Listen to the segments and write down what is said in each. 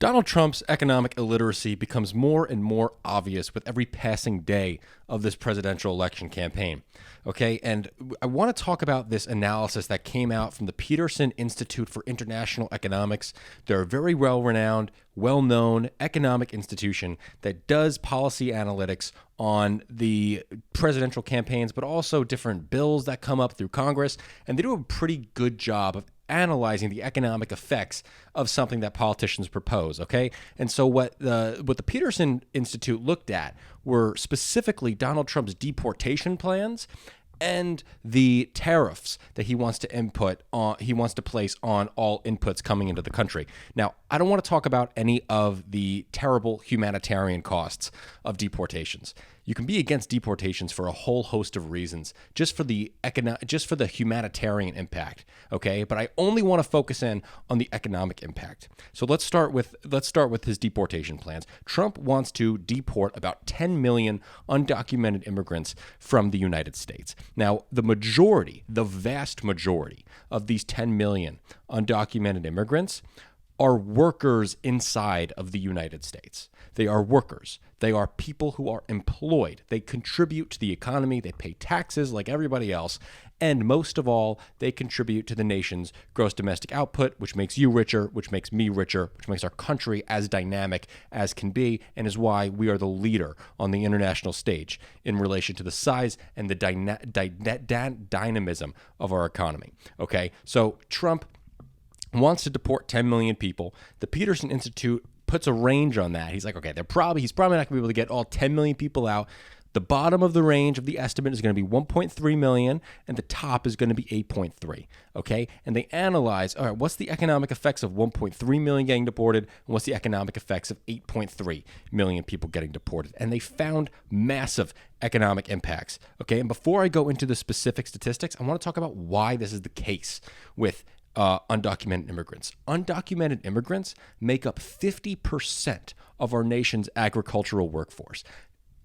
Donald Trump's economic illiteracy becomes more and more obvious with every passing day of this presidential election campaign. Okay, and I want to talk about this analysis that came out from the Peterson Institute for International Economics. They're a very well-renowned, well-known economic institution that does policy analytics on the presidential campaigns, but also different bills that come up through Congress. And they do a pretty good job of analyzing the economic effects of something that politicians propose, okay? And so what the Peterson Institute looked at were specifically Donald Trump's deportation plans and the tariffs that he wants to place on all inputs coming into the country. Now, I don't want to talk about any of the terrible humanitarian costs of deportations. You can be against deportations for a whole host of reasons, just for the humanitarian impact, okay? But I only want to focus in on the economic impact. So let's start with his deportation plans. Trump wants to deport about 10 million undocumented immigrants from the United States. Now, the vast majority of these 10 million undocumented immigrants are workers inside of the United States. They are workers. They are people who are employed. They contribute to the economy. They pay taxes like everybody else. And most of all, they contribute to the nation's gross domestic output, which makes you richer, which makes me richer, which makes our country as dynamic as can be, and is why we are the leader on the international stage in relation to the size and the dynamism of our economy. Okay, so Trump wants to deport 10 million people. The Peterson Institute puts a range on that. He's like, okay, he's probably not going to be able to get all 10 million people out. The bottom of the range of the estimate is going to be 1.3 million, and the top is going to be 8.3. Okay, and they analyze, all right, what's the economic effects of 1.3 million getting deported, and what's the economic effects of 8.3 million people getting deported? And they found massive economic impacts. Okay, and before I go into the specific statistics, I want to talk about why this is the case with undocumented immigrants. Undocumented immigrants make up 50% of our nation's agricultural workforce.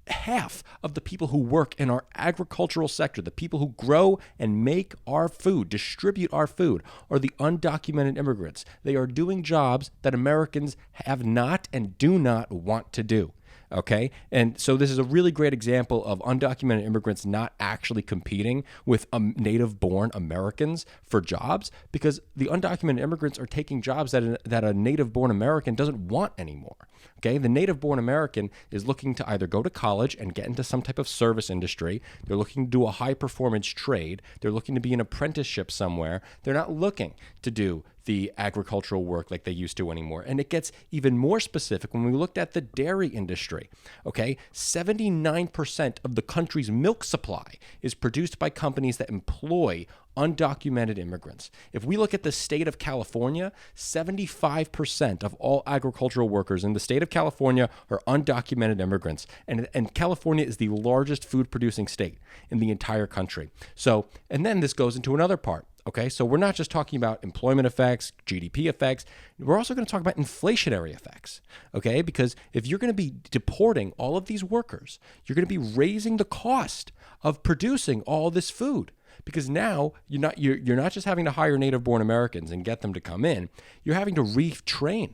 Half of the people who work in our agricultural sector, the people who grow and make our food, distribute our food, are the undocumented immigrants. They are doing jobs that Americans have not and do not want to do. Okay, and so this is a really great example of undocumented immigrants not actually competing with native-born Americans for jobs, because the undocumented immigrants are taking jobs that a native-born American doesn't want anymore. Okay, the native-born American is looking to either go to college and get into some type of service industry. They're looking to do a high-performance trade. They're looking to be an apprenticeship somewhere. They're not looking to do the agricultural work like they used to anymore. And it gets even more specific when we looked at the dairy industry. Okay, 79% of the country's milk supply is produced by companies that employ undocumented immigrants. If we look at the state of California, 75% of all agricultural workers in the state of California are undocumented immigrants. And California is the largest food producing state in the entire country. So, and then this goes into another part. Okay, so we're not just talking about employment effects, GDP effects. We're also going to talk about inflationary effects. Okay, because if you're going to be deporting all of these workers, you're going to be raising the cost of producing all this food. Because now you're not just having to hire native-born Americans and get them to come in. You're having to retrain.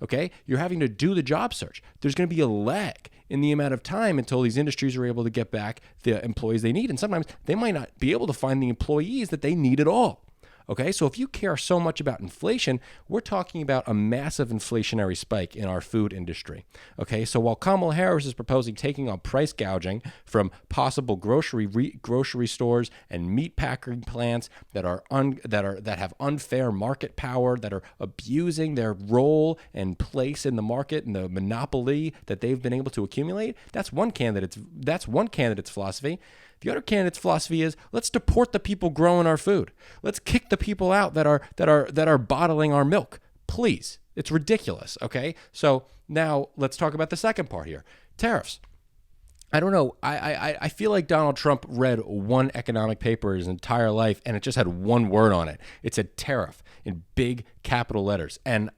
Okay, you're having to do the job search. There's going to be a lag in the amount of time until these industries are able to get back the employees they need. And sometimes they might not be able to find the employees that they need at all. Okay, so if you care so much about inflation, we're talking about a massive inflationary spike in our food industry. Okay, so while Kamala Harris is proposing taking on price gouging from possible grocery stores and meat packing plants that have unfair market power, that are abusing their role and place in the market and the monopoly that they've been able to accumulate, that's one candidate's philosophy. The other candidate's philosophy is, let's deport the people growing our food. Let's kick the people out that are bottling our milk. Please. It's ridiculous, okay? So now let's talk about the second part here. Tariffs. I don't know. I feel like Donald Trump read one economic paper his entire life, and it just had one word on it. It said tariff in big capital letters. And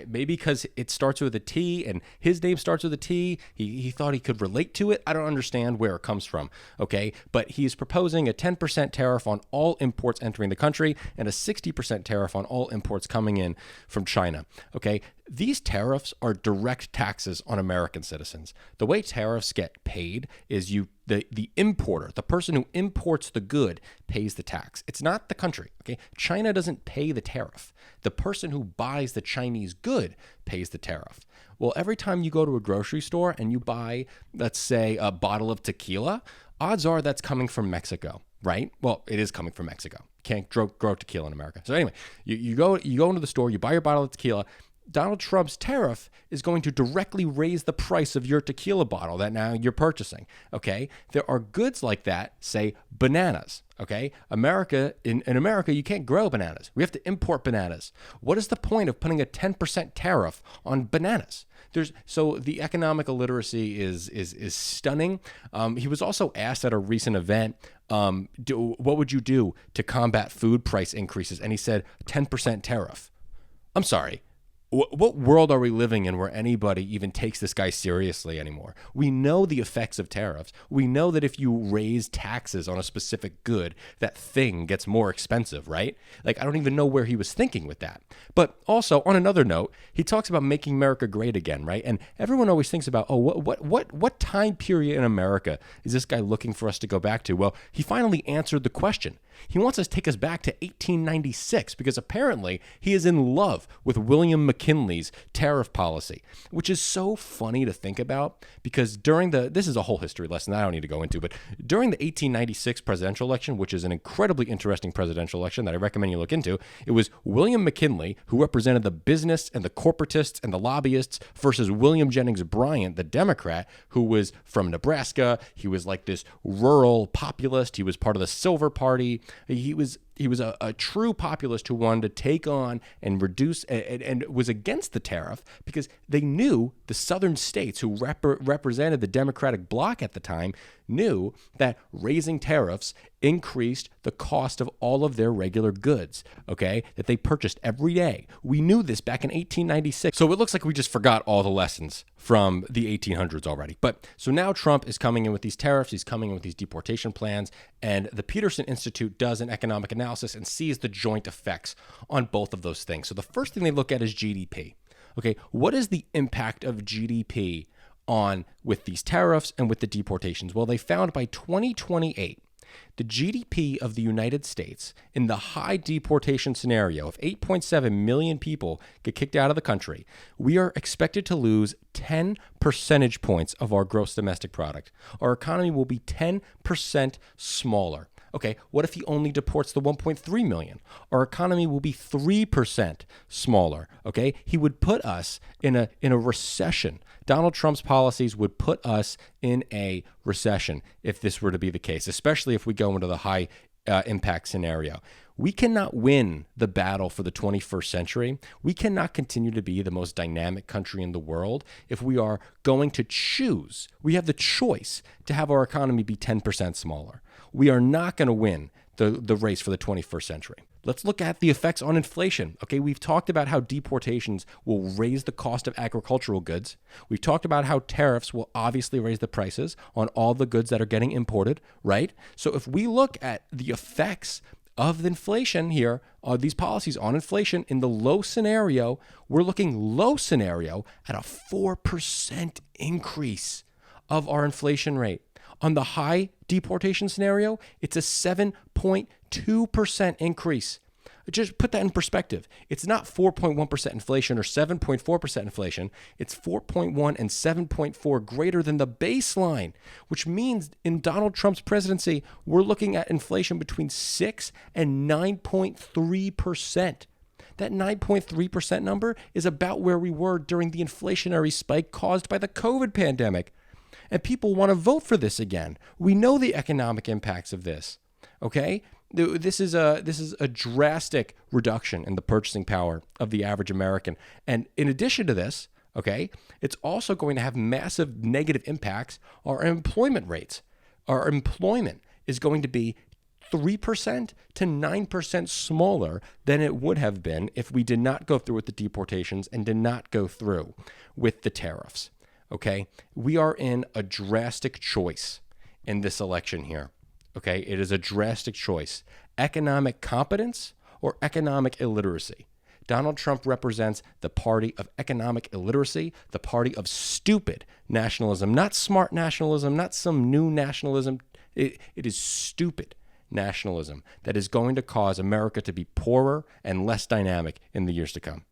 maybe because it starts with a T and his name starts with a T, he thought he could relate to it. I don't understand where it comes from, okay? But he's proposing a 10% tariff on all imports entering the country and a 60% tariff on all imports coming in from China, okay? These tariffs are direct taxes on American citizens. The way tariffs get paid is the importer, the person who imports the good, pays the tax. It's not the country, okay? China doesn't pay the tariff. The person who buys the Chinese good pays the tariff. Well, every time you go to a grocery store and you buy, let's say, a bottle of tequila, odds are that's coming from Mexico, right? Well, it is coming from Mexico. Can't grow tequila in America. So anyway, you go into the store, you buy your bottle of tequila. Donald Trump's tariff is going to directly raise the price of your tequila bottle that now you're purchasing, okay? There are goods like that, say bananas, okay? In America, you can't grow bananas. We have to import bananas. What is the point of putting a 10% tariff on bananas? So the economic illiteracy is stunning. He was also asked at a recent event, what would you do to combat food price increases? And he said 10% tariff. I'm sorry. What world are we living in where anybody even takes this guy seriously anymore? We know the effects of tariffs. We know that if you raise taxes on a specific good, that thing gets more expensive, right? Like, I don't even know where he was thinking with that. But also, on another note, he talks about making America great again, right? And everyone always thinks about, what time period in America is this guy looking for us to go back to? Well, he finally answered the question. He wants us to take us back to 1896 because apparently he is in love with William McKinley's tariff policy, which is so funny to think about because this is a whole history lesson that I don't need to go into, but during the 1896 presidential election, which is an incredibly interesting presidential election that I recommend you look into, it was William McKinley, who represented the business and the corporatists and the lobbyists, versus William Jennings Bryan, the Democrat, who was from Nebraska. He was like this rural populist. He was part of the Silver Party. He was a true populist who wanted to take on and reduce and was against the tariff because they knew the southern states who represented the Democratic bloc at the time knew that raising tariffs increased the cost of all of their regular goods, okay, that they purchased every day. We knew this back in 1896. So it looks like we just forgot all the lessons from the 1800s already. But so now Trump is coming in with these tariffs. He's coming in with these deportation plans. And the Peterson Institute does an economic analysis and sees the joint effects on both of those things. So the first thing they look at is GDP. Okay, what is the impact of GDP on with these tariffs and with the deportations? Well, they found by 2028, the GDP of the United States in the high deportation scenario of 8.7 million people get kicked out of the country, we are expected to lose 10 percentage points of our gross domestic product. Our economy will be 10% smaller. Okay, what if he only deports the 1.3 million? Our economy will be 3% smaller. Okay, he would put us in a recession. Donald Trump's policies would put us in a recession if this were to be the case, especially if we go into the high impact scenario. We cannot win the battle for the 21st century. We cannot continue to be the most dynamic country in the world if we are going to choose. We have the choice to have our economy be 10% smaller. We are not going to win the race for the 21st century. Let's look at the effects on inflation. Okay, we've talked about how deportations will raise the cost of agricultural goods. We've talked about how tariffs will obviously raise the prices on all the goods that are getting imported, right? So if we look at the effects of the inflation here, these policies on inflation in the low scenario, we're looking low scenario at a 4% increase of our inflation rate. On the high deportation scenario, it's a 7.2% increase. Just put that in perspective. It's not 4.1% inflation or 7.4% inflation. It's 4.1 and 7.4 greater than the baseline, which means in Donald Trump's presidency, we're looking at inflation between 6 and 9.3%. That 9.3% number is about where we were during the inflationary spike caused by the COVID pandemic. And people want to vote for this again. We know the economic impacts of this, okay? This is a drastic reduction in the purchasing power of the average American. And in addition to this, okay, it's also going to have massive negative impacts on our employment rates. Our employment is going to be 3% to 9% smaller than it would have been if we did not go through with the deportations and did not go through with the tariffs. Okay, we are in a drastic choice in this election here. Okay, it is a drastic choice. Economic competence or economic illiteracy. Donald Trump represents the party of economic illiteracy, the party of stupid nationalism, not smart nationalism, not some new nationalism. It is stupid nationalism that is going to cause America to be poorer and less dynamic in the years to come.